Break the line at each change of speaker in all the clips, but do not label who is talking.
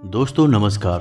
दोस्तों नमस्कार।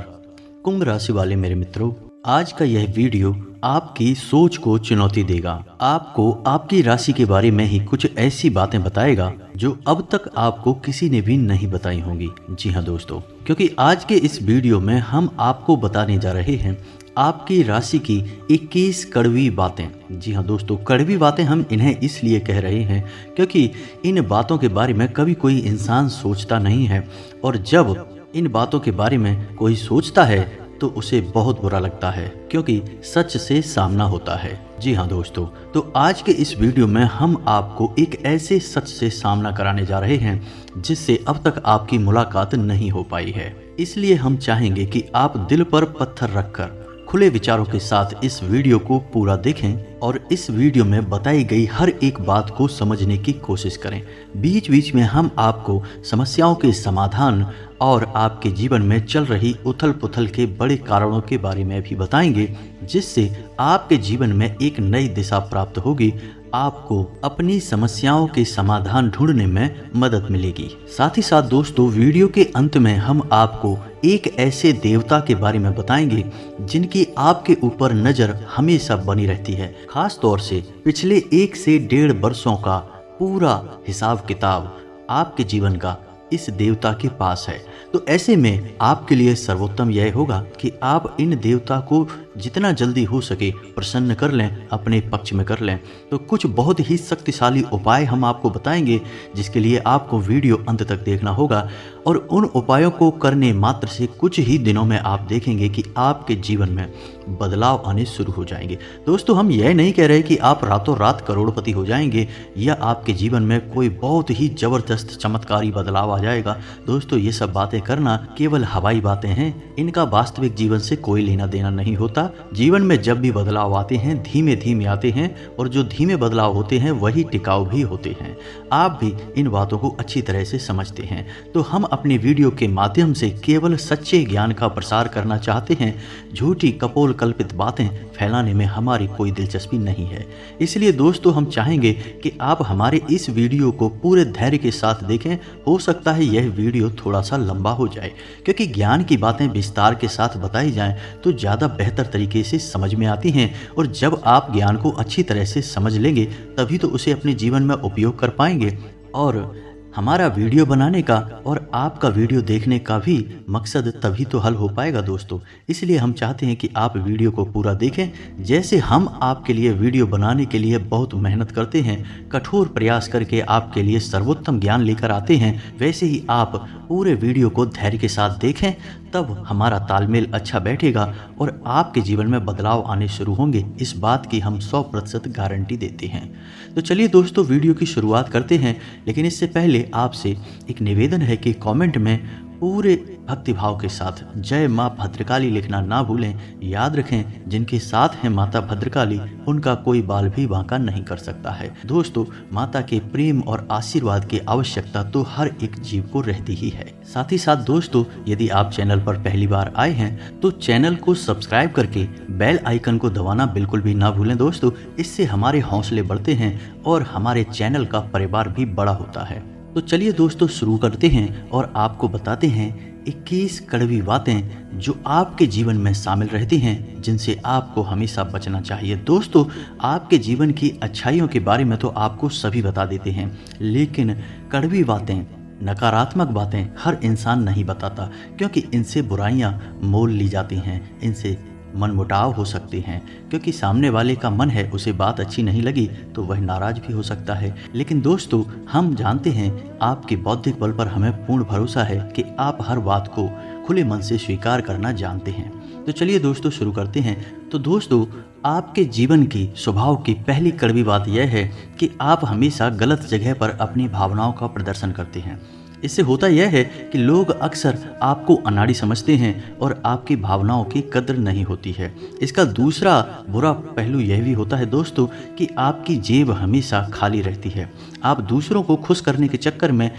कुंभ राशि वाले मेरे मित्रों, आज का यह वीडियो आपकी सोच को चुनौती देगा। आपको आपकी राशि के बारे में ही कुछ ऐसी बातें बताएगा जो अब तक आपको किसी ने भी नहीं बताई होंगी। जी हाँ दोस्तों, क्योंकि आज के इस वीडियो में हम आपको बताने जा रहे हैं आपकी राशि की 21 कड़वी बातें। जी हाँ दोस्तों, कड़वी बातें हम इन्हें इसलिए कह रहे हैं क्योंकि इन बातों के बारे में कभी कोई इंसान सोचता नहीं है, और जब इन बातों के बारे में कोई सोचता है तो उसे बहुत बुरा लगता है, क्योंकि सच से सामना होता है। जी हाँ दोस्तों, तो आज के इस वीडियो में हम आपको एक ऐसे सच से सामना कराने जा रहे हैं जिससे अब तक आपकी मुलाकात नहीं हो पाई है। इसलिए हम चाहेंगे कि आप दिल पर पत्थर रखकर खुले विचारों के साथ इस वीडियो को पूरा देखें और इस वीडियो में बताई गई हर एक बात को समझने की कोशिश करें। बीच बीच में हम आपको समस्याओं के समाधान और आपके जीवन में चल रही उथल पुथल के बड़े कारणों के बारे में भी बताएंगे, जिससे आपके जीवन में एक नई दिशा प्राप्त होगी। आपको अपनी समस्याओं के समाधान ढूंढने में मदद मिलेगी। साथ ही साथ दोस्तों, वीडियो के अंत में हम आपको एक ऐसे देवता के बारे में बताएंगे जिनकी आपके ऊपर नजर हमेशा बनी रहती है। खास तौर से पिछले 1 से 1.5 वर्षों का पूरा हिसाब किताब आपके जीवन का इस देवता के पास है। तो ऐसे में आपके लिए सर्वोत्तम यह होगा कि आप इन देवता को जितना जल्दी हो सके प्रसन्न कर लें, अपने पक्ष में कर लें। तो कुछ बहुत ही शक्तिशाली उपाय हम आपको बताएंगे, जिसके लिए आपको वीडियो अंत तक देखना होगा, और उन उपायों को करने मात्र से कुछ ही दिनों में आप देखेंगे कि आपके जीवन में बदलाव आने शुरू हो जाएंगे। दोस्तों, हम यह नहीं कह रहे कि आप रातों रात करोड़पति हो जाएंगे या आपके जीवन में कोई बहुत ही जबरदस्त चमत्कारी बदलाव आ जाएगा। दोस्तों, ये सब बातें करना केवल हवाई बातें हैं, इनका वास्तविक जीवन से कोई लेना देना नहीं होता। जीवन में जब भी बदलाव आते हैं धीमे धीमे आते हैं, और जो धीमे बदलाव होते हैं वही टिकाऊ भी होते हैं। आप भी इन बातों को अच्छी तरह से समझते हैं। तो हम अपने वीडियो के माध्यम से केवल सच्चे ज्ञान का प्रसार करना चाहते हैं। झूठी कपोल कल्पित बातें फैलाने में हमारी कोई दिलचस्पी नहीं है। इसलिए दोस्तों, हम चाहेंगे कि आप हमारे इस वीडियो को पूरे धैर्य के साथ देखें। हो सकता है यह वीडियो थोड़ा सा लंबा हो जाए, क्योंकि ज्ञान की बातें विस्तार के साथ बताई जाएं तो ज़्यादा बेहतर तरीके से समझ में आती हैं, और जब आप ज्ञान को अच्छी तरह से समझ लेंगे तभी तो उसे अपने जीवन में उपयोग कर पाएंगे। और हमारा वीडियो बनाने का और आपका वीडियो देखने का भी मकसद तभी तो हल हो पाएगा दोस्तों। इसलिए हम चाहते हैं कि आप वीडियो को पूरा देखें। जैसे हम आपके लिए वीडियो बनाने के लिए बहुत मेहनत करते हैं, कठोर प्रयास करके आपके लिए सर्वोत्तम ज्ञान लेकर आते हैं, वैसे ही आप पूरे वीडियो को धैर्य के साथ देखें, तब हमारा तालमेल अच्छा बैठेगा और आपके जीवन में बदलाव आने शुरू होंगे। इस बात की हम 100% गारंटी देते हैं। तो चलिए दोस्तों, वीडियो की शुरुआत करते हैं, लेकिन इससे पहले आपसे एक निवेदन है कि कमेंट में पूरे भक्तिभाव के साथ जय माँ भद्रकाली लिखना ना भूलें। याद रखें, जिनके साथ है माता भद्रकाली उनका कोई बाल भी बांका नहीं कर सकता है। दोस्तों, माता के प्रेम और आशीर्वाद की आवश्यकता तो हर एक जीव को रहती ही है। साथ ही साथ दोस्तों, यदि आप चैनल पर पहली बार आए हैं तो चैनल को सब्सक्राइब करके बेल आइकन को दबाना बिल्कुल भी ना भूलें दोस्तों। इससे हमारे हौसले बढ़ते हैं और हमारे चैनल का परिवार भी बड़ा होता है। तो चलिए दोस्तों, शुरू करते हैं और आपको बताते हैं 21 कड़वी बातें जो आपके जीवन में शामिल रहती हैं, जिनसे आपको हमेशा बचना चाहिए। दोस्तों, आपके जीवन की अच्छाइयों के बारे में तो आपको सभी बता देते हैं, लेकिन कड़वी बातें, नकारात्मक बातें हर इंसान नहीं बताता, क्योंकि इनसे बुराइयां मोल ली जाती हैं, इनसे मनमुटाव हो सकते हैं, क्योंकि सामने वाले का मन है उसे बात अच्छी नहीं लगी तो वह नाराज भी हो सकता है। लेकिन दोस्तों, हम जानते हैं आपके बौद्धिक बल पर हमें पूर्ण भरोसा है कि आप हर बात को खुले मन से स्वीकार करना जानते हैं। तो चलिए दोस्तों, शुरू करते हैं। तो दोस्तों, आपके जीवन की स्वभाव की पहली कड़वी बात यह है कि आप हमेशा गलत जगह पर अपनी भावनाओं का प्रदर्शन करते हैं। इससे होता यह है कि लोग अक्सर आपको अनाड़ी समझते हैं और आपकी भावनाओं की कद्र नहीं होती है। इसका दूसरा बुरा पहलू यह भी होता है दोस्तों कि आपकी जेब हमेशा खाली रहती है। आप दूसरों को खुश करने के चक्कर में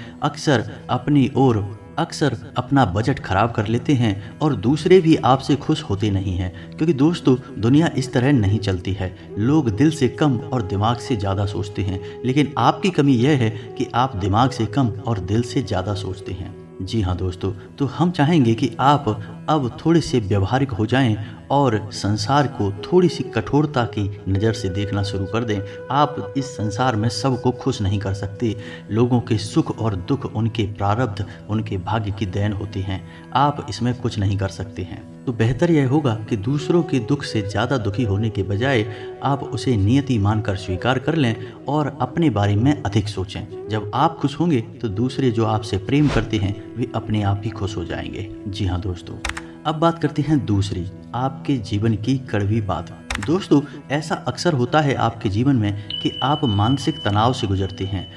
अक्सर अपना बजट खराब कर लेते हैं और दूसरे भी आपसे खुश होते नहीं हैं, क्योंकि दोस्तों दुनिया इस तरह नहीं चलती है। लोग दिल से कम और दिमाग से ज़्यादा सोचते हैं, लेकिन आपकी कमी यह है कि आप दिमाग से कम और दिल से ज़्यादा सोचते हैं। जी हाँ दोस्तों, तो हम चाहेंगे कि आप अब थोड़े से व्यवहारिक हो जाएं और संसार को थोड़ी सी कठोरता की नज़र से देखना शुरू कर दें। आप इस संसार में सबको खुश नहीं कर सकते। लोगों के सुख और दुख उनके प्रारब्ध, उनके भाग्य की देन होती हैं। आप इसमें कुछ नहीं कर सकते हैं। तो बेहतर यह होगा कि दूसरों के दुख से ज़्यादा दुखी होने के बजाय आप उसे नियति मानकर स्वीकार कर लें और अपने बारे में अधिक सोचें। जब आप खुश होंगे तो दूसरे जो आपसे प्रेम करते हैं वे अपने आप ही खुश हो जाएंगे। जी हाँ दोस्तों, अब बात करते हैं दूसरी, आपके जीवन की कड़वी बात। दोस्तों, ऐसा अक्सर होता है आपके जीवन में कि आप मानसिक तनाव से गुजरते हैं,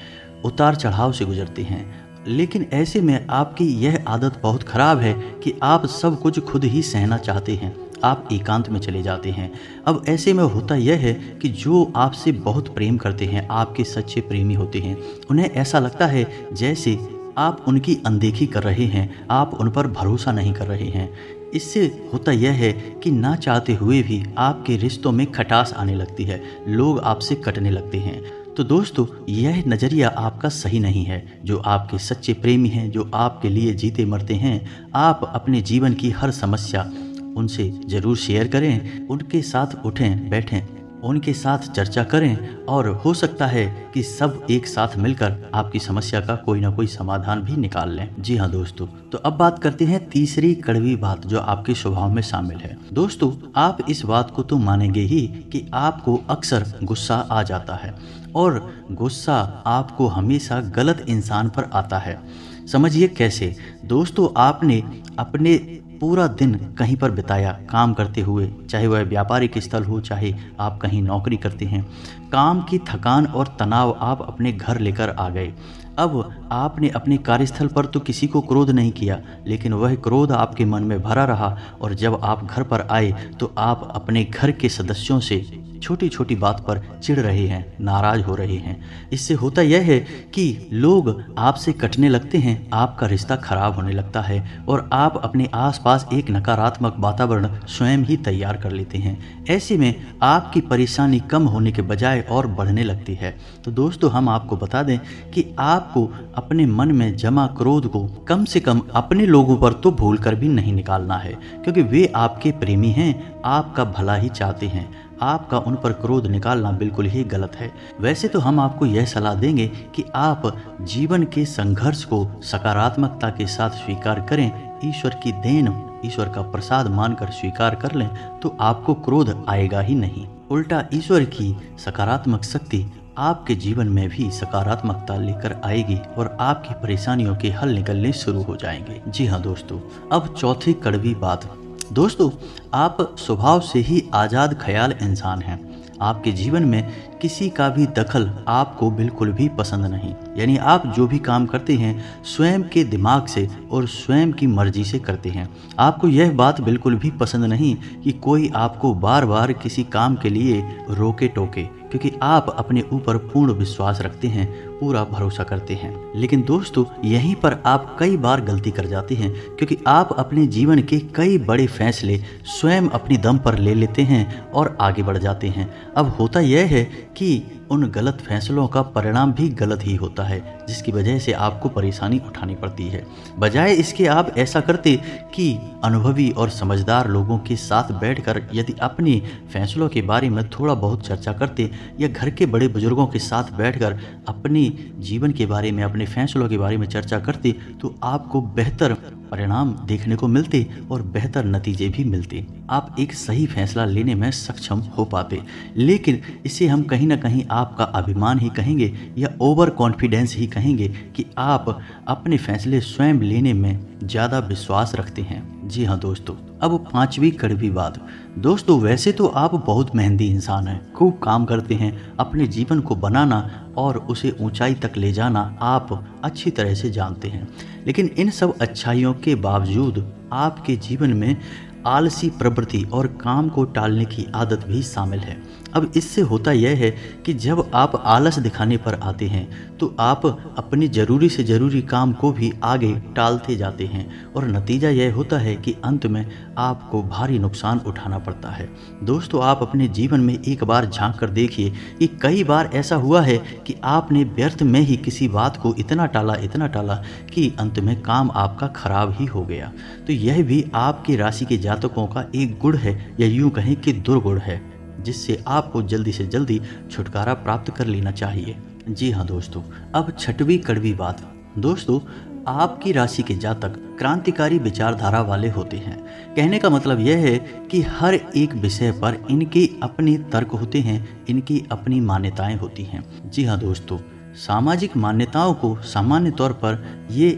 उतार चढ़ाव से गुजरते हैं, लेकिन ऐसे में आपकी यह आदत बहुत खराब है कि आप सब कुछ खुद ही सहना चाहते हैं। आप एकांत में चले जाते हैं। अब ऐसे में होता यह है कि जो आपसे बहुत प्रेम करते हैं, आपके सच्चे प्रेमी होते हैं, उन्हें ऐसा लगता है जैसे आप उनकी अनदेखी कर रहे हैं, आप उन पर भरोसा नहीं कर रहे हैं। इससे होता यह है कि ना चाहते हुए भी आपके रिश्तों में खटास आने लगती है, लोग आपसे कटने लगते हैं। तो दोस्तों, यह नज़रिया आपका सही नहीं है। जो आपके सच्चे प्रेमी हैं, जो आपके लिए जीते मरते हैं, आप अपने जीवन की हर समस्या उनसे ज़रूर शेयर करें, उनके साथ उठें बैठें, उनके साथ चर्चा करें और हो सकता है कि सब एक साथ मिलकर आपकी समस्या का कोई ना कोई समाधान भी निकाल लें। जी हाँ दोस्तों, तो अब बात करते हैं तीसरी कड़वी बात जो आपके स्वभाव में शामिल है। दोस्तों, आप इस बात को तो मानेंगे ही कि आपको अक्सर गुस्सा आ जाता है और गुस्सा आपको हमेशा गलत इंसान पर आता है। समझिए कैसे। दोस्तों, आपने अपने पूरा दिन कहीं पर बिताया काम करते हुए, चाहे वह व्यापारिक स्थल हो, चाहे आप कहीं नौकरी करते हैं। काम की थकान और तनाव आप अपने घर लेकर आ गए। अब आपने अपने कार्यस्थल पर तो किसी को क्रोध नहीं किया, लेकिन वह क्रोध आपके मन में भरा रहा और जब आप घर पर आए तो आप अपने घर के सदस्यों से छोटी छोटी बात पर चिढ़ रहे हैं, नाराज हो रहे हैं। इससे होता यह है कि लोग आपसे कटने लगते हैं, आपका रिश्ता खराब होने लगता है और आप अपने आसपास एक नकारात्मक वातावरण स्वयं ही तैयार कर लेते हैं। ऐसे में आपकी परेशानी कम होने के बजाय और बढ़ने लगती है। तो दोस्तों, हम आपको बता दें कि आपको अपने मन में जमा क्रोध को कम से कम अपने लोगों पर तो भूल कर भी नहीं निकालना है, क्योंकि वे आपके प्रेमी हैं, आपका भला ही चाहते हैं। आपका उन पर क्रोध निकालना बिल्कुल ही गलत है। वैसे तो हम आपको यह सलाह देंगे कि आप जीवन के संघर्ष को सकारात्मकता के साथ स्वीकार करें, ईश्वर की देन, ईश्वर का प्रसाद मानकर स्वीकार कर लें तो आपको क्रोध आएगा ही नहीं। उल्टा ईश्वर की सकारात्मक शक्ति आपके जीवन में भी सकारात्मकता लेकर आएगी और आपकी परेशानियों के हल निकलने शुरू हो जाएंगे। जी हाँ दोस्तों, अब चौथी कड़वी बात। दोस्तों, आप स्वभाव से ही आज़ाद ख्याल इंसान हैं। आपके जीवन में किसी का भी दखल आपको बिल्कुल भी पसंद नहीं। यानी आप जो भी काम करते हैं स्वयं के दिमाग से और स्वयं की मर्जी से करते हैं। आपको यह बात बिल्कुल भी पसंद नहीं कि कोई आपको बार बार किसी काम के लिए रोके टोके, क्योंकि आप अपने ऊपर पूर्ण विश्वास रखते हैं, पूरा भरोसा करते हैं। लेकिन दोस्तों, यहीं पर आप कई बार गलती कर जाते हैं, क्योंकि आप अपने जीवन के कई बड़े फैसले स्वयं अपनी दम पर ले लेते हैं और आगे बढ़ जाते हैं। अब होता यह है कि उन गलत फैसलों का परिणाम भी गलत ही होता है, जिसकी वजह से आपको परेशानी उठानी पड़ती है। बजाय इसके आप ऐसा करते कि अनुभवी और समझदार लोगों के साथ बैठकर यदि अपने फैसलों के बारे में थोड़ा बहुत चर्चा करते, या घर के बड़े बुजुर्गों के साथ बैठकर अपने जीवन के बारे में, अपने फैसलों के बारे में चर्चा करते, तो आपको बेहतर परिणाम देखने को मिलते और बेहतर नतीजे भी मिलते। आप एक सही फैसला लेने में सक्षम हो पाते। लेकिन इसे हम कहीं ना कहीं आपका अभिमान ही कहेंगे या ओवर कॉन्फिडेंस ही कहेंगे कि आप अपने फैसले स्वयं लेने में ज़्यादा विश्वास रखते हैं। जी हाँ दोस्तों, अब पांचवी कड़वी बात। दोस्तों, वैसे तो आप बहुत मेहनती इंसान हैं, खूब काम करते हैं। अपने जीवन को बनाना और उसे ऊंचाई तक ले जाना आप अच्छी तरह से जानते हैं। लेकिन इन सब अच्छाइयों के बावजूद आपके जीवन में आलसी प्रवृत्ति और काम को टालने की आदत भी शामिल है। अब इससे होता यह है कि जब आप आलस दिखाने पर आते हैं तो आप अपनी ज़रूरी से ज़रूरी काम को भी आगे टालते जाते हैं और नतीजा यह होता है कि अंत में आपको भारी नुकसान उठाना पड़ता है। दोस्तों, आप अपने जीवन में एक बार झांक कर देखिए कि कई बार ऐसा हुआ है कि आपने व्यर्थ में ही किसी बात को इतना टाला कि अंत में काम आपका खराब ही हो गया। तो यह भी आपकी राशि के जातकों का एक गुण है, या यूं कहें कि दुर्गुण है, जिससे आपको जल्दी से जल्दी छुटकारा प्राप्त कर लेना चाहिए। जी हाँ दोस्तों, अब छठवीं कड़वी बात। दोस्तों, आपकी राशि के जातक क्रांतिकारी विचारधारा वाले होते हैं। कहने का मतलब यह है कि हर एक विषय पर इनके अपने तर्क होते हैं, इनकी अपनी मान्यताएं होती हैं। जी हाँ दोस्तों, सामाजिक मान्यताओं को सामान्य तौर पर ये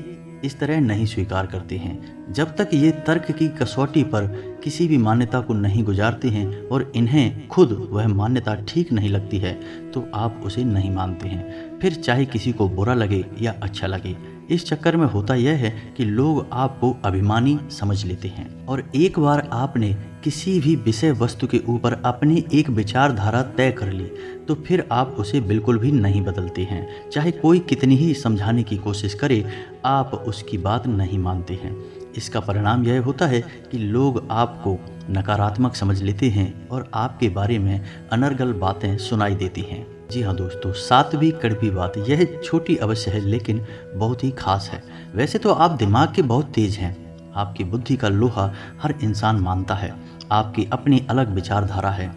इस तरह नहीं स्वीकार करते हैं। जब तक ये तर्क की कसौटी पर किसी भी मान्यता को नहीं गुजारते हैं और इन्हें खुद वह मान्यता ठीक नहीं लगती है तो आप उसे नहीं मानते हैं, फिर चाहे किसी को बुरा लगे या अच्छा लगे। इस चक्कर में होता यह है कि लोग आपको अभिमानी समझ लेते हैं और एक बार आपने किसी भी विषय वस्तु के ऊपर अपनी एक विचारधारा तय कर ली तो फिर आप उसे बिल्कुल भी नहीं बदलते हैं। चाहे कोई कितनी ही समझाने की कोशिश करे, आप उसकी बात नहीं मानते हैं। इसका परिणाम यह होता है कि लोग आपको नकारात्मक समझ लेते हैं और आपके बारे में अनर्गल बातें सुनाई देती हैं। जी हाँ दोस्तों, सातवीं कड़वी बात। यह छोटी अवश्य है लेकिन बहुत ही खास है। वैसे तो आप दिमाग के बहुत तेज हैं, आपकी बुद्धि का लोहा हर इंसान मानता है। आपकी अपनी अलग विचारधारा है,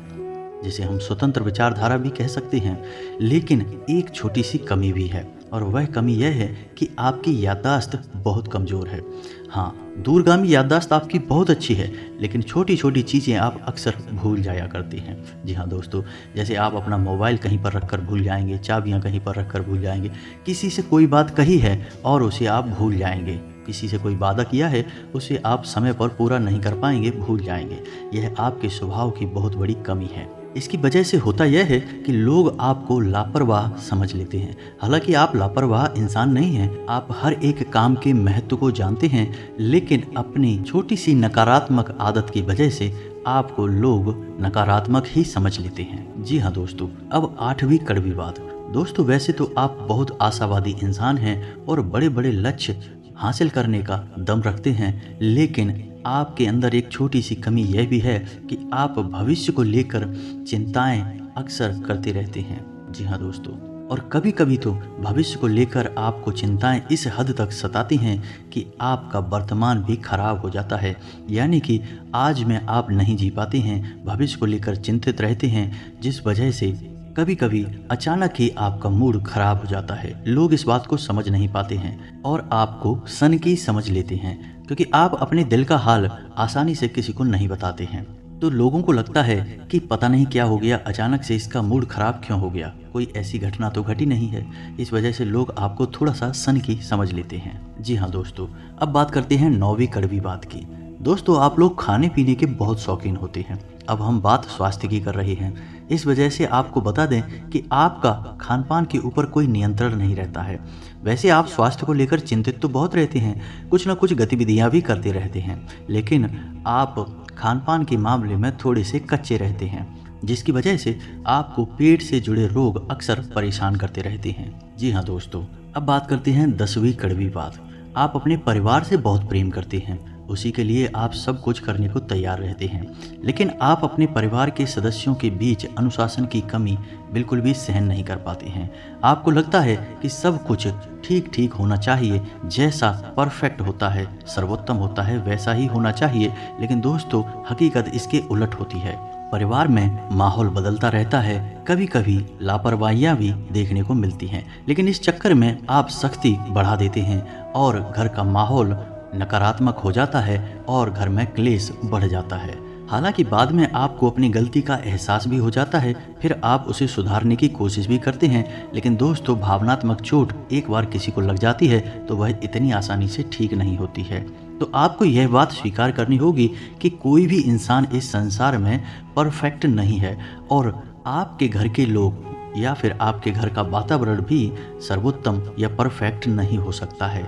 जिसे हम स्वतंत्र विचारधारा भी कह सकते हैं। लेकिन एक छोटी सी कमी भी है और वह कमी यह है कि आपकी याददाश्त बहुत कमज़ोर है। हाँ, दूरगामी याददाश्त आपकी बहुत अच्छी है, लेकिन छोटी छोटी चीज़ें आप अक्सर भूल जाया करते हैं। जी हाँ दोस्तों, जैसे आप अपना मोबाइल कहीं पर रखकर भूल जाएंगे, चाबियाँ कहीं पर रखकर भूल जाएंगे, किसी से कोई बात कही है और उसे आप भूल जाएंगे, किसी से कोई वादा किया है उसे आप समय पर पूरा नहीं कर पाएंगे, भूल जाएंगे। यह आपके स्वभाव की बहुत बड़ी कमी है। इसकी वजह से होता यह है कि लोग आपको लापरवाह समझ लेते हैं। हालांकि आप लापरवाह इंसान नहीं हैं, आप हर एक काम के महत्व को जानते हैं, लेकिन अपनी छोटी सी नकारात्मक आदत की वजह से आपको लोग नकारात्मक ही समझ लेते हैं। जी हाँ दोस्तों, अब आठवीं कड़वी बात। दोस्तों, वैसे तो आप बहुत आशावादी इंसान हैं और बड़े बड़े लक्ष्य हासिल करने का दम रखते हैं, लेकिन आपके अंदर एक छोटी सी कमी यह भी है कि आप भविष्य को लेकर चिंताएं अक्सर करते रहते हैं। जी हाँ दोस्तों, और कभी कभी तो भविष्य को लेकर आपको चिंताएं इस हद तक सताती हैं कि आपका वर्तमान भी खराब हो जाता है। यानी कि आज में आप नहीं जी पाते हैं, भविष्य को लेकर चिंतित रहते हैं, जिस वजह से कभी कभी अचानक ही आपका मूड खराब हो जाता है। लोग इस बात को समझ नहीं पाते हैं और आपको सनकी समझ लेते हैं, क्योंकि आप अपने दिल का हाल आसानी से किसी को नहीं बताते हैं। तो लोगों को लगता है कि पता नहीं क्या हो गया, अचानक से इसका मूड खराब क्यों हो गया, कोई ऐसी घटना तो घटी नहीं है। इस वजह से लोग आपको थोड़ा सा सनकी समझ लेते हैं। जी हाँ दोस्तों, अब बात करते हैं नौवीं कड़वी बात की। दोस्तों, आप लोग खाने पीने के बहुत शौकीन होते हैं। अब हम बात स्वास्थ्य की कर रहे हैं। इस वजह से आपको बता दें कि आपका खान पान के ऊपर कोई नियंत्रण नहीं रहता है। वैसे आप स्वास्थ्य को लेकर चिंतित तो बहुत रहते हैं, कुछ ना कुछ गतिविधियां भी करते रहते हैं, लेकिन आप खान पान के मामले में थोड़े से कच्चे रहते हैं, जिसकी वजह से आपको पेट से जुड़े रोग अक्सर परेशान करते रहते हैं। जी हाँ दोस्तों, अब बात करते हैं 10वीं कड़वी बात। आप अपने परिवार से बहुत प्रेम करते हैं, उसी के लिए आप सब कुछ करने को तैयार रहते हैं, लेकिन आप अपने परिवार के सदस्यों के बीच अनुशासन की कमी बिल्कुल भी सहन नहीं कर पाते हैं। आपको लगता है कि सब कुछ ठीक ठीक होना चाहिए, जैसा परफेक्ट होता है, सर्वोत्तम होता है, वैसा ही होना चाहिए। लेकिन दोस्तों, हकीकत इसके उलट होती है। परिवार में माहौल बदलता रहता है, कभी कभी लापरवाहियाँ भी देखने को मिलती हैं, लेकिन इस चक्कर में आप सख्ती बढ़ा देते हैं और घर का माहौल नकारात्मक हो जाता है और घर में क्लेश बढ़ जाता है। हालांकि बाद में आपको अपनी गलती का एहसास भी हो जाता है, फिर आप उसे सुधारने की कोशिश भी करते हैं, लेकिन दोस्तों, भावनात्मक चोट एक बार किसी को लग जाती है तो वह इतनी आसानी से ठीक नहीं होती है। तो आपको यह बात स्वीकार करनी होगी कि कोई भी इंसान इस संसार में परफेक्ट नहीं है और आपके घर के लोग या फिर आपके घर का वातावरण भी सर्वोत्तम या परफेक्ट नहीं हो सकता है।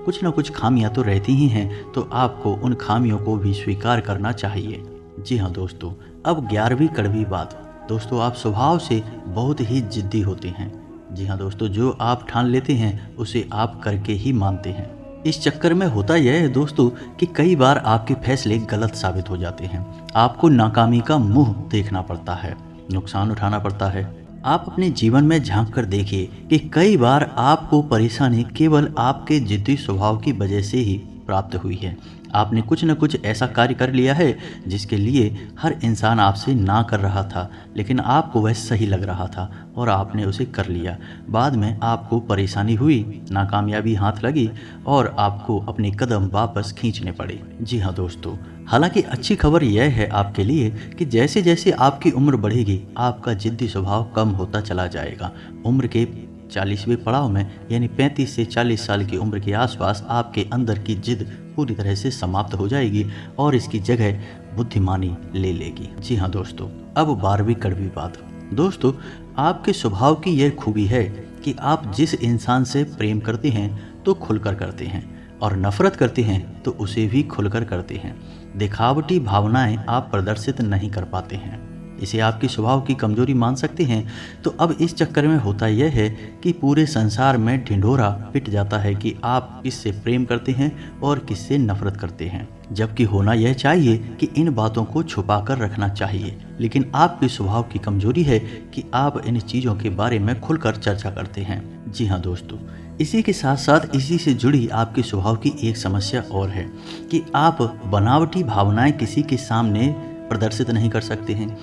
कुछ ना कुछ खामियां तो रहती ही हैं, तो आपको उन खामियों को भी स्वीकार करना चाहिए। जी हाँ दोस्तों, अब 11वीं कड़वी बात। दोस्तों, आप स्वभाव से बहुत ही जिद्दी होते हैं। जी हाँ दोस्तों, जो आप ठान लेते हैं उसे आप करके ही मानते हैं। इस चक्कर में होता यह है दोस्तों कि कई बार आपके फैसले गलत साबित हो जाते हैं। आपको नाकामी का मुंह देखना पड़ता है, नुकसान उठाना पड़ता है। आप अपने जीवन में झांक कर देखिए कि कई बार आपको परेशानी केवल आपके जिद्दी स्वभाव की वजह से ही प्राप्त हुई है। आपने कुछ न कुछ ऐसा कार्य कर लिया है जिसके लिए हर इंसान आपसे ना कर रहा था, लेकिन आपको वह सही लग रहा था और आपने उसे कर लिया। बाद में आपको परेशानी हुई, नाकामयाबी हाथ लगी और आपको अपने कदम वापस खींचने पड़े। जी हाँ दोस्तों, हालांकि अच्छी खबर यह है आपके लिए कि जैसे जैसे आपकी उम्र बढ़ेगी, आपका जिद्दी स्वभाव कम होता चला जाएगा। उम्र के 40वें पड़ाव में यानी 35 से 40 साल की उम्र के आसपास आपके अंदर की जिद पूरी तरह से समाप्त हो जाएगी और इसकी जगह बुद्धिमानी ले लेगी। जी हाँ दोस्तों, अब 12वीं कड़वी बात। दोस्तों, आपके स्वभाव की यह खूबी है कि आप जिस इंसान से प्रेम करते हैं तो खुलकर करते हैं और नफरत करते हैं तो उसे भी खुलकर करते हैं। दिखावटी भावनाएं आप प्रदर्शित नहीं कर पाते हैं। इसे आपकी स्वभाव की कमजोरी मान सकते हैं। तो अब इस चक्कर में होता यह है कि पूरे संसार में ढिंढोरा पिट जाता है कि आप किससे प्रेम करते हैं और किससे नफरत करते हैं, जबकि होना यह चाहिए कि इन बातों को छुपा कर रखना चाहिए। लेकिन आपके स्वभाव की कमजोरी है कि आप इन चीज़ों के बारे में खुलकर चर्चा करते हैं। जी हाँ दोस्तों, इसी के साथ साथ इसी से जुड़ी आपके स्वभाव की एक समस्या और है कि आप बनावटी भावनाएं किसी के सामने प्रदर्शित नहीं कर सकते हैं।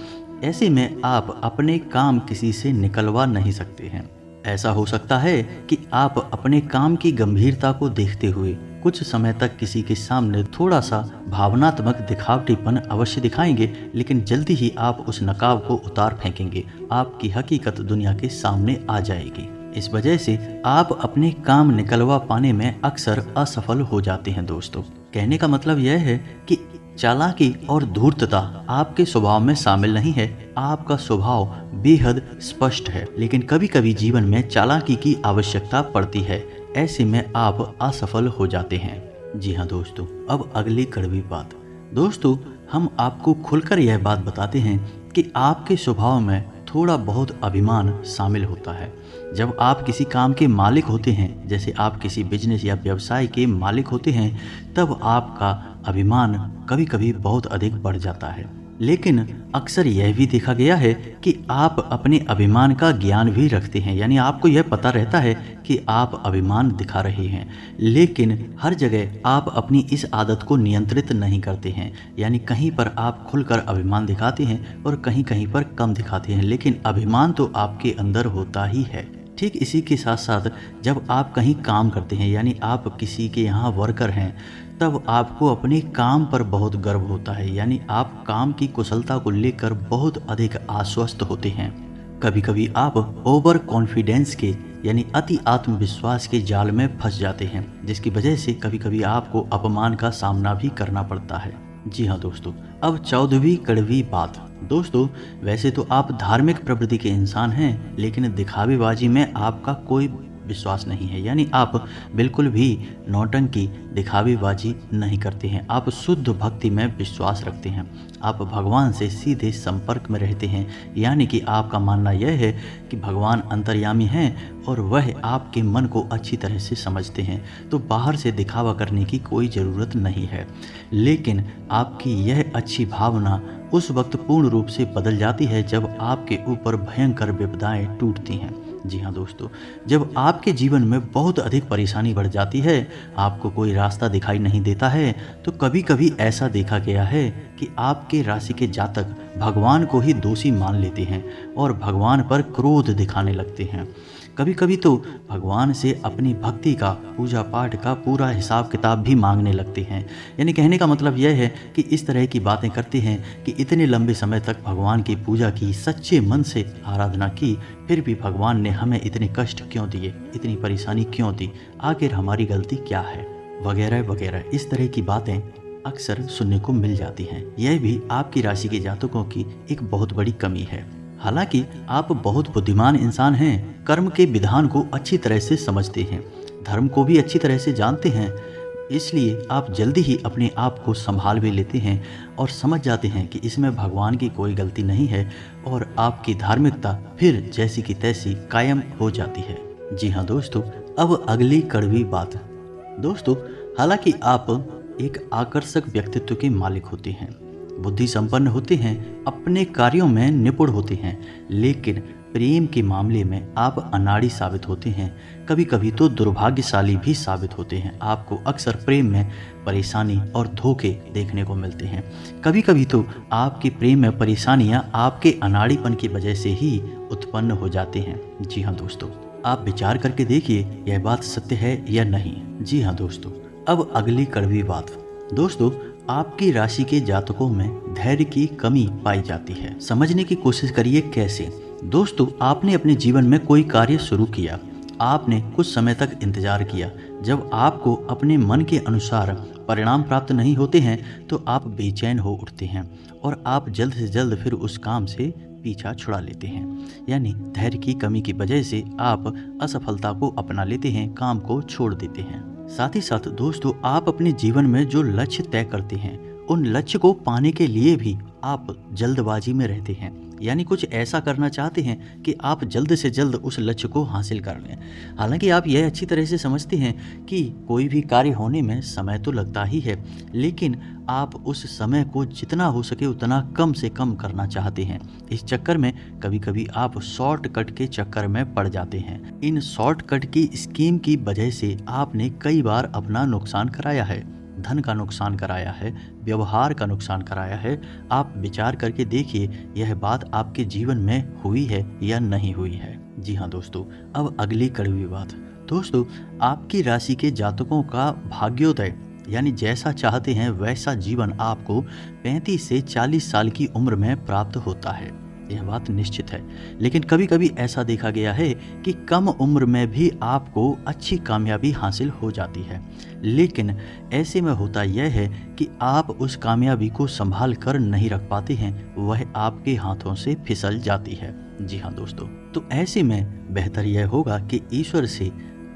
ऐसे में आप अपने काम किसी से निकलवा नहीं सकते हैं। ऐसा हो सकता है कि आप अपने काम की गंभीरता को देखते हुए कुछ समय तक किसी के सामने थोड़ा सा भावनात्मक दिखावटीपन अवश्य दिखाएंगे, लेकिन जल्दी ही आप उस नकाब को उतार फेंकेंगे। आपकी हकीकत दुनिया के सामने आ जाएगी। इस वजह से आप अपने काम निकलवा पाने में अक्सर असफल हो जाते हैं। दोस्तों, कहने का मतलब यह है कि चालाकी और धूर्तता आपके स्वभाव में शामिल नहीं है। आपका स्वभाव बेहद स्पष्ट है, लेकिन कभी कभी जीवन में चालाकी की आवश्यकता पड़ती है। ऐसे में आप असफल हो जाते हैं। जी हाँ दोस्तों, अब अगली कड़वी बात। दोस्तों, हम आपको खुलकर यह बात बताते हैं कि आपके स्वभाव में थोड़ा बहुत अभिमान शामिल होता है। जब आप किसी काम के मालिक होते हैं, जैसे आप किसी बिजनेस या व्यवसाय के मालिक होते हैं, तब आपका अभिमान कभी कभी बहुत अधिक बढ़ जाता है। लेकिन अक्सर यह भी देखा गया है कि आप अपने अभिमान का ज्ञान भी रखते हैं, यानी आपको यह पता रहता है कि आप अभिमान दिखा रहे हैं, लेकिन हर जगह आप अपनी इस आदत को नियंत्रित नहीं करते हैं। यानी कहीं पर आप खुलकर अभिमान दिखाते हैं और कहीं कहीं पर कम दिखाते हैं, लेकिन अभिमान तो आपके अंदर होता ही है। ठीक इसी के साथ साथ जब आप कहीं काम करते हैं, यानी आप किसी के यहाँ वर्कर हैं, तब आपको अपने काम पर बहुत गर्व होता है। यानी आप काम की कुशलता को लेकर बहुत अधिक आश्वस्त होते हैं। कभी कभी आप ओवर कॉन्फिडेंस के यानी अति आत्मविश्वास के जाल में फंस जाते हैं, जिसकी वजह से कभी कभी आपको अपमान का सामना भी करना पड़ता है। जी हाँ दोस्तों, अब 14वीं कड़वी बात। दोस्तों, वैसे तो आप धार्मिक प्रवृत्ति के इंसान हैं, लेकिन दिखावेबाजी में आपका कोई विश्वास नहीं है। यानी आप बिल्कुल भी नौटंकी दिखावेबाजी नहीं करते हैं। आप शुद्ध भक्ति में विश्वास रखते हैं। आप भगवान से सीधे संपर्क में रहते हैं। यानी कि आपका मानना यह है कि भगवान अंतर्यामी हैं और वह आपके मन को अच्छी तरह से समझते हैं, तो बाहर से दिखावा करने की कोई ज़रूरत नहीं है। लेकिन आपकी यह अच्छी भावना उस वक्त पूर्ण रूप से बदल जाती है जब आपके ऊपर भयंकर विपदाएं टूटती हैं। जी हाँ दोस्तों, जब आपके जीवन में बहुत अधिक परेशानी बढ़ जाती है, आपको कोई रास्ता दिखाई नहीं देता है, तो कभी कभी ऐसा देखा गया है कि आपके राशि के जातक भगवान को ही दोषी मान लेते हैं और भगवान पर क्रोध दिखाने लगते हैं। कभी कभी तो भगवान से अपनी भक्ति का, पूजा पाठ का पूरा हिसाब किताब भी मांगने लगते हैं। यानी कहने का मतलब यह है कि इस तरह की बातें करते हैं कि इतने लंबे समय तक भगवान की पूजा की, सच्चे मन से आराधना की, फिर भी भगवान ने हमें इतने कष्ट क्यों दिए, इतनी परेशानी क्यों दी, आखिर हमारी गलती क्या है, वगैरह वगैरह। इस तरह की बातें अक्सर सुनने को मिल जाती हैं। यह भी आपकी राशि के जातकों की एक बहुत बड़ी कमी है। हालांकि आप बहुत बुद्धिमान इंसान हैं, कर्म के विधान को अच्छी तरह से समझते हैं, धर्म को भी अच्छी तरह से जानते हैं, इसलिए आप जल्दी ही अपने आप को संभाल भी लेते हैं और समझ जाते हैं कि इसमें भगवान की कोई गलती नहीं है और आपकी धार्मिकता फिर जैसी की तैसी कायम हो जाती है। जी हाँ दोस्तों, अब अगली कड़वी बात। दोस्तों, हालांकि आप एक आकर्षक व्यक्तित्व के मालिक होते हैं, बुद्धि संपन्न होते हैं, अपने कार्यों में निपुण होते हैं, लेकिन प्रेम के मामले में आप अनाड़ी साबित होते हैं, कभी कभी तो दुर्भाग्यशाली भी साबित होते हैं। आपको अक्सर प्रेम में परेशानी और धोखे देखने को मिलते हैं। कभी कभी तो आपके प्रेम में परेशानियां आपके अनाड़ीपन की वजह से ही उत्पन्न हो जाते हैं। जी हाँ दोस्तों, आप विचार करके देखिए यह बात सत्य है या नहीं। जी हाँ दोस्तों, अब अगली कड़वी बात। दोस्तों, आपकी राशि के जातकों में धैर्य की कमी पाई जाती है। समझने की कोशिश करिए कैसे। दोस्तों, आपने अपने जीवन में कोई कार्य शुरू किया, आपने कुछ समय तक इंतजार किया। जब आपको अपने मन के अनुसार परिणाम प्राप्त नहीं होते हैं तो आप बेचैन हो उठते हैं और आप जल्द से जल्द फिर उस काम से पीछा छुड़ा लेते हैं। यानी धैर्य की कमी की वजह से आप असफलता को अपना लेते हैं, काम को छोड़ देते हैं। साथ ही साथ दोस्तों, आप अपने जीवन में जो लक्ष्य तय करते हैं उन लक्ष्य को पाने के लिए भी आप जल्दबाजी में रहते हैं। यानी कुछ ऐसा करना चाहते हैं कि आप जल्द से जल्द उस लक्ष्य को हासिल कर लें। हालांकि आप यह अच्छी तरह से समझते हैं कि कोई भी कार्य होने में समय तो लगता ही है, लेकिन आप उस समय को जितना हो सके उतना कम से कम करना चाहते हैं। इस चक्कर में कभी कभी आप शॉर्टकट के चक्कर में पड़ जाते हैं। इन शॉर्टकट की स्कीम की वजह से आपने कई बार अपना नुकसान कराया है, धन का नुकसान कराया है, व्यवहार का नुकसान कराया है। आप विचार करके देखिए यह बात आपके जीवन में हुई है या नहीं हुई है। जी हाँ दोस्तों, अब अगली कड़वी बात। दोस्तों, आपकी राशि के जातकों का भाग्योदय यानी जैसा चाहते हैं वैसा जीवन आपको 35 से 40 साल की उम्र में प्राप्त होता है, यह बात निश्चित है। लेकिन कभी कभी ऐसा देखा गया है कि कम उम्र में भी आपको अच्छी कामयाबी हासिल हो जाती है, लेकिन ऐसे में होता यह है कि आप उस कामयाबी को संभाल कर नहीं रख पाते हैं, वह आपके हाथों से फिसल जाती है। जी हाँ दोस्तों, तो ऐसे में बेहतर यह होगा कि ईश्वर से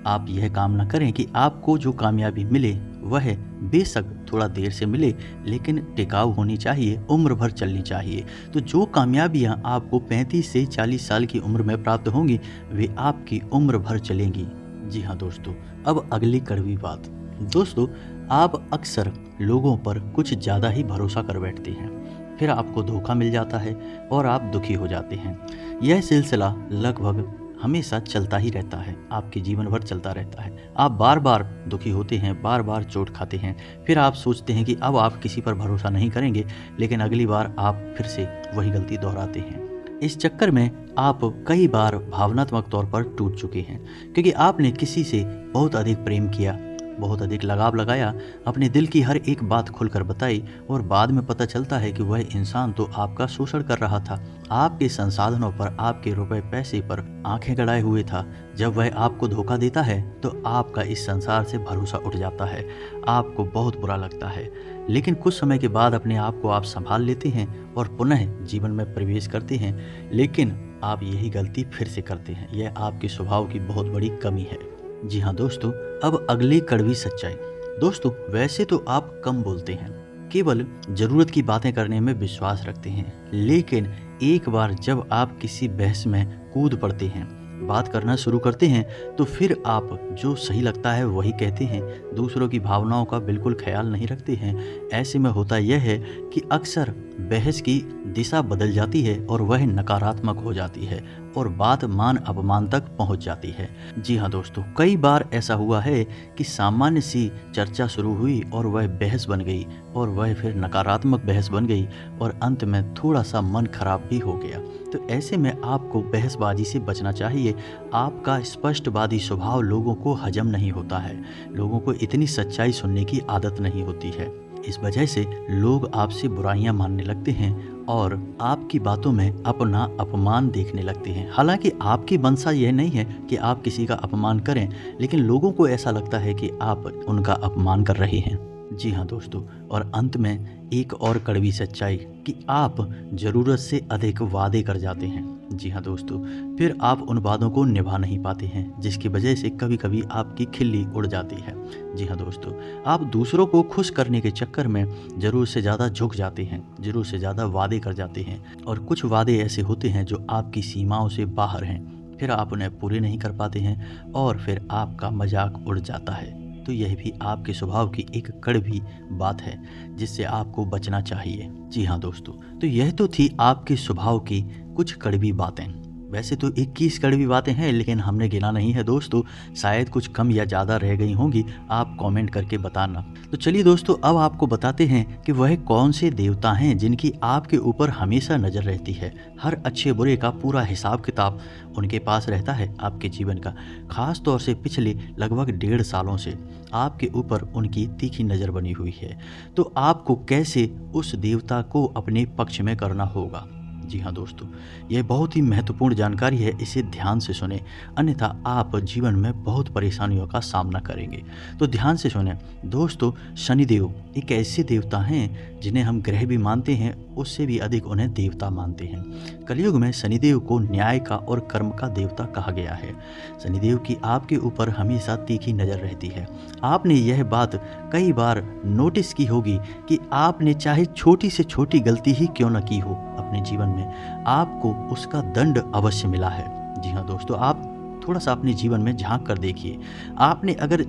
आप यह कामना करें कि आपको जो कामयाबी मिले वह बेशक थोड़ा देर से मिले, लेकिन टिकाऊ होनी चाहिए, उम्र भर चलनी चाहिए। तो जो कामयाबियां आपको 35 से 40 साल की उम्र में प्राप्त होंगी वे आपकी उम्र भर चलेंगी। जी हाँ दोस्तों, अब अगली कड़वी बात। दोस्तों, आप अक्सर लोगों पर कुछ ज़्यादा ही भरोसा कर बैठते हैं, फिर आपको धोखा मिल जाता है और आप दुखी हो जाते हैं। यह सिलसिला लगभग हमेशा चलता ही रहता है, आपके जीवन भर चलता रहता है। आप बार बार दुखी होते हैं, बार बार चोट खाते हैं, फिर आप सोचते हैं कि अब आप किसी पर भरोसा नहीं करेंगे, लेकिन अगली बार आप फिर से वही गलती दोहराते हैं। इस चक्कर में आप कई बार भावनात्मक तौर पर टूट चुके हैं, क्योंकि आपने किसी से बहुत अधिक प्रेम किया, बहुत अधिक लगाव लगाया, अपने दिल की हर एक बात खुलकर बताई और बाद में पता चलता है कि वह इंसान तो आपका शोषण कर रहा था, आपके संसाधनों पर, आपके रुपए पैसे पर आंखें गड़ाए हुए था। जब वह आपको धोखा देता है तो आपका इस संसार से भरोसा उठ जाता है, आपको बहुत बुरा लगता है। लेकिन कुछ समय के बाद अपने आप को आप संभाल लेते हैं और पुनः जीवन में प्रवेश करते हैं, लेकिन आप यही गलती फिर से करते हैं। यह आपके स्वभाव की बहुत बड़ी कमी है। जी हाँ दोस्तों, अब अगली कड़वी सच्चाई। दोस्तों, वैसे तो आप कम बोलते हैं, केवल ज़रूरत की बातें करने में विश्वास रखते हैं, लेकिन एक बार जब आप किसी बहस में कूद पड़ते हैं, बात करना शुरू करते हैं, तो फिर आप जो सही लगता है वही कहते हैं, दूसरों की भावनाओं का बिल्कुल ख्याल नहीं रखते हैं। ऐसे में होता यह है कि अक्सर बहस की दिशा बदल जाती है और वह नकारात्मक हो जाती है और बात मान अपमान तक पहुंच जाती है। जी हाँ दोस्तों, कई बार ऐसा हुआ है कि सामान्य सी चर्चा शुरू हुई और वह बहस बन गई और वह फिर नकारात्मक बहस बन गई और अंत में थोड़ा सा मन खराब भी हो गया। तो ऐसे में आपको बहसबाजी से बचना चाहिए। आपका स्पष्टवादी स्वभाव लोगों को हजम नहीं होता है, लोगों को इतनी सच्चाई सुनने की आदत नहीं होती है। इस वजह से लोग आपसे बुराइयां मानने लगते हैं और आपकी बातों में अपना अपमान देखने लगते हैं। हालांकि आपकी मंशा यह नहीं है कि आप किसी का अपमान करें, लेकिन लोगों को ऐसा लगता है कि आप उनका अपमान कर रहे हैं। जी हाँ दोस्तों, और अंत में एक और कड़वी सच्चाई कि आप ज़रूरत से अधिक वादे कर जाते हैं। जी हाँ दोस्तों, फिर आप उन वादों को निभा नहीं पाते हैं, जिसकी वजह से कभी कभी आपकी खिल्ली उड़ जाती है। जी हाँ दोस्तों, आप दूसरों को खुश करने के चक्कर में ज़रूर से ज़्यादा झुक जाते हैं, ज़रूर से ज़्यादा वादे कर जाते हैं, और कुछ वादे ऐसे होते हैं जो आपकी सीमाओं से बाहर हैं, फिर आप उन्हें पूरे नहीं कर पाते हैं और फिर आपका मजाक उड़ जाता है। तो यह भी आपके स्वभाव की एक कड़वी बात है जिससे आपको बचना चाहिए। जी हाँ दोस्तों, तो यह तो थी आपके स्वभाव की कुछ कड़वी बातें। वैसे तो 21 कड़वी बातें हैं, लेकिन हमने गिना नहीं है दोस्तों, शायद कुछ कम या ज़्यादा रह गई होंगी, आप कमेंट करके बताना। तो चलिए दोस्तों, अब आपको बताते हैं कि वह कौन से देवता हैं जिनकी आपके ऊपर हमेशा नज़र रहती है। हर अच्छे बुरे का पूरा हिसाब किताब उनके पास रहता है आपके जीवन का। खास तौर से पिछले लगभग 1.5 सालों से आपके ऊपर उनकी तीखी नज़र बनी हुई है। तो आपको कैसे उस देवता को अपने पक्ष में करना होगा। जी हाँ दोस्तों, यह बहुत ही महत्वपूर्ण जानकारी है, इसे ध्यान से सुने, अन्यथा आप जीवन में बहुत परेशानियों का सामना करेंगे। तो ध्यान से सुने दोस्तों, शनिदेव एक ऐसे देवता हैं जिन्हें हम ग्रह भी मानते हैं, उससे भी अधिक उन्हें देवता मानते हैं। कलयुग में शनिदेव को न्याय का और कर्म का देवता कहा गया है। शनिदेव की आपके ऊपर हमेशा तीखी नज़र रहती है। आपने यह बात कई बार नोटिस की होगी कि आपने चाहे छोटी से छोटी गलती ही क्यों न की हो अपने जीवन में, आपको उसका दंड अवश्य मिला है। जी हाँ दोस्तों, आप थोड़ा सा अपने जीवन में झांक कर देखिए। आपने अगर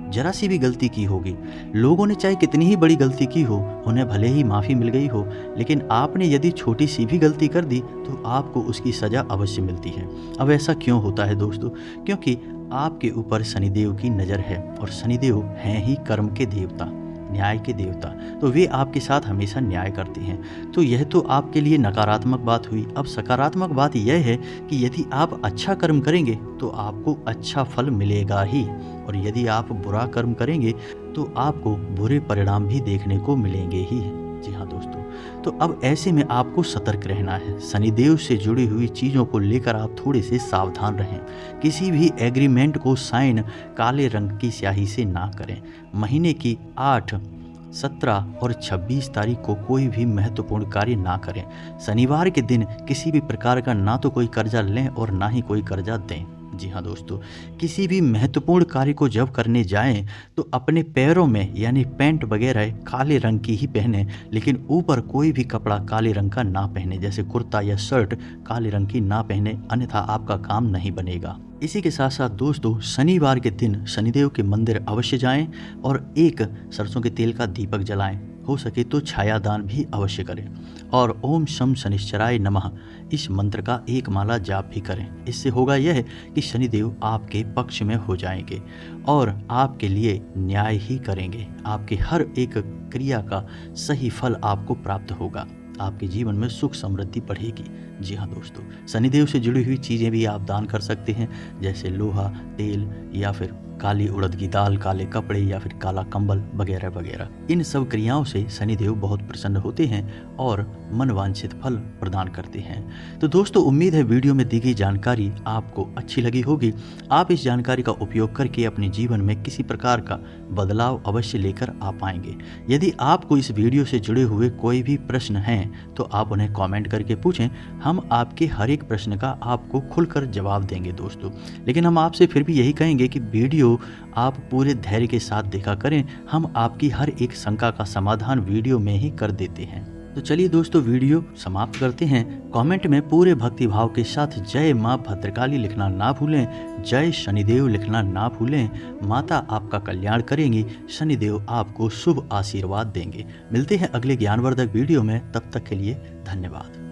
जरा सी भी गलती की होगी, लोगों ने चाहे कितनी ही बड़ी गलती की हो, उन्हें भले ही माफ़ी मिल गई हो, लेकिन आपने यदि छोटी सी भी गलती कर दी तो आपको उसकी सज़ा अवश्य मिलती है। अब ऐसा क्यों होता है दोस्तों? क्योंकि आपके ऊपर शनिदेव की नज़र है, और शनिदेव हैं ही कर्म के देवता, न्याय के देवता, तो वे आपके साथ हमेशा न्याय करते हैं। तो यह तो आपके लिए नकारात्मक बात हुई। अब सकारात्मक बात यह है कि यदि आप अच्छा कर्म करेंगे तो आपको अच्छा फल मिलेगा ही, और यदि आप बुरा कर्म करेंगे तो आपको बुरे परिणाम भी देखने को मिलेंगे ही। जी हाँ दोस्तों, तो अब ऐसे में आपको सतर्क रहना है। शनिदेव से जुड़ी हुई चीज़ों को लेकर आप थोड़े से सावधान रहें। किसी भी एग्रीमेंट को साइन काले रंग की स्याही से ना करें। महीने की 8, 17 और 26 तारीख को कोई भी महत्वपूर्ण कार्य ना करें। शनिवार के दिन किसी भी प्रकार का ना तो कोई कर्जा लें और ना ही कोई कर्जा दें। जी हाँ दोस्तों, किसी भी महत्वपूर्ण कार्य को जब करने जाएं तो अपने पैरों में यानी पैंट वगैरह काले रंग की ही पहने, लेकिन ऊपर कोई भी कपड़ा काले रंग का ना पहने, जैसे कुर्ता या शर्ट काले रंग की ना पहने, अन्यथा आपका काम नहीं बनेगा। इसी के साथ साथ दोस्तों, शनिवार के दिन शनिदेव के मंदिर अवश्य जाएं और एक सरसों के तेल का दीपक जलाएं। हो सके तो छायादान भी अवश्य करें, और ओम शम शनिश्चराय नमः इस मंत्र का एक माला जाप भी करें। इससे होगा यह कि शनिदेव आपके पक्ष में हो जाएंगे और आपके लिए न्याय ही करेंगे। आपके हर एक क्रिया का सही फल आपको प्राप्त होगा। आपके जीवन में सुख समृद्धि बढ़ेगी। जी हाँ दोस्तों, शनिदेव से जुड़ी हुई चीज़ें भी आप दान कर सकते हैं, जैसे लोहा, तेल, या फिर काली उड़द की दाल, काले कपड़े, या फिर काला कंबल वगैरह वगैरह। इन सब क्रियाओं से शनिदेव बहुत प्रसन्न होते हैं और मनवांछित फल प्रदान करते हैं। तो दोस्तों, उम्मीद है वीडियो में दी गई जानकारी आपको अच्छी लगी होगी। आप इस जानकारी का उपयोग करके अपने जीवन में किसी प्रकार का बदलाव अवश्य लेकर आ पाएंगे। यदि आपको इस वीडियो से जुड़े हुए कोई भी प्रश्न हैं तो आप उन्हें कमेंट करके पूछें। हम आपके हर एक प्रश्न का आपको खुलकर जवाब देंगे दोस्तों। लेकिन हम आपसे फिर भी यही कहेंगे कि वीडियो आप पूरे धैर्य के साथ देखा करें। हम आपकी हर एक शंका का समाधान वीडियो में ही कर देते हैं। तो चलिए दोस्तों, वीडियो समाप्त करते हैं। कमेंट में पूरे भक्तिभाव के साथ जय माँ भद्रकाली लिखना ना भूलें, जय शनिदेव लिखना ना भूलें। माता आपका कल्याण करेंगी, शनिदेव आपको शुभ आशीर्वाद देंगे। मिलते हैं अगले ज्ञानवर्धक वीडियो में, तब तक के लिए धन्यवाद।